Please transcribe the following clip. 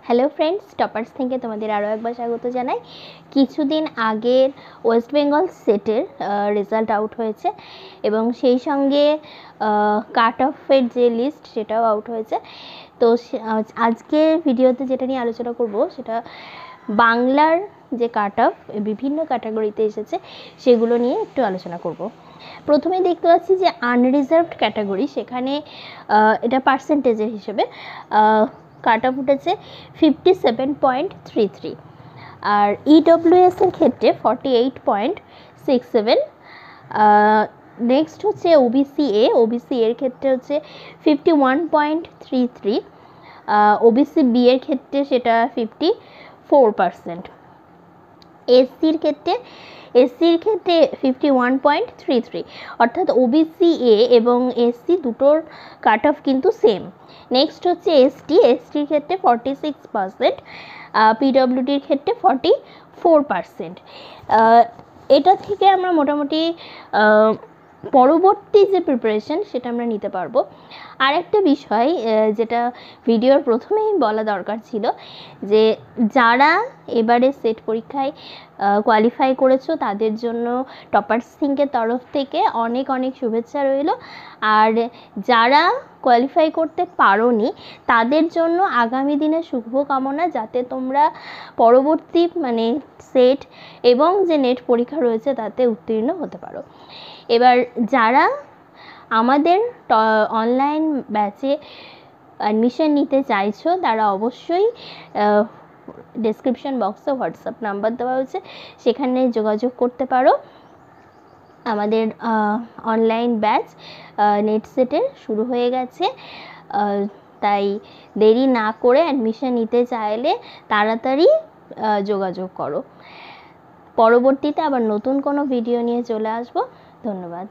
Hello friends, toppers থেকে তোমাদের আরও একবার স্বাগত জানাই। কিছুদিন আগের ওয়েস্ট বেঙ্গল সেটের রেজাল্ট আউট হয়েছে এবং সেই সঙ্গে কাট অফের যে লিস্ট সেটাও আউট হয়েছে। তো আজকে ভিডিওতে যেটা নিয়ে আলোচনা করব সেটা বাংলার যে কাট অফ বিভিন্ন ক্যাটাগরিতে এসেছে সেগুলো নিয়ে একটু আলোচনা করব। প্রথমে দেখতে পাচ্ছি যে আনরিজার্ভড ক্যাটাগরি, সেখানে এটা পার্সেন্টেজের হিসেবে কাট অফ উঠেছে 57.33, আর ইডব্লিউএস এর ক্ষেত্রে 48.67। নেক্সট হচ্ছে ওবিসি এর ক্ষেত্রে হচ্ছে 51.33, ওবিসি বি এর ক্ষেত্রে সেটা 54%, এসসির ক্ষেত্রে 51.33, অর্থাৎ ওবিসি এ এবং এসসি দুটোর কাট অফ কিন্তু সেম। নেক্সট হচ্ছে এসটির ক্ষেত্রে 46%, পিডব্লিউডির ক্ষেত্রে 44%। এটা থেকে আমরা মোটামুটি পরবর্তী যে প্রিপারেশন সেটা আমরা নিতে পারবো। আরেকটা বিষয় যেটা ভিডিওর প্রথমেই বলা দরকার ছিল, যে যারা এবারে সেট পরীক্ষায় কোয়ালিফাই করেছো তাদের জন্য টপার্স থিঙ্কের তরফ থেকে অনেক অনেক শুভেচ্ছা রইল। আর যারা কোয়ালিফাই করতে পারোনি তাদের জন্য আগামী দিনে শুভকামনা, যাতে তোমরা পরবর্তী সেট এবং যে নেট পরীক্ষা রয়েছে তাতে উত্তীর্ণ হতে পারো। এবার যারা আমাদের অনলাইন ব্যাচে অ্যাডমিশন নিতে চাইছো তারা অবশ্যই ডেসক্রিপশন বক্সে হোয়াটসঅ্যাপ নাম্বার দেওয়া হয়েছে, সেখানে যোগাযোগ করতে পারো। আমাদের অনলাইন ব্যাচ নেট সেটের শুরু হয়ে গেছে, তাই দেরি না করে অ্যাডমিশন নিতে চাইলে তাড়াতাড়ি যোগাযোগ করো। পরবর্তীতে আবার নতুন কোনো ভিডিও নিয়ে চলে আসবো। ধন্যবাদ।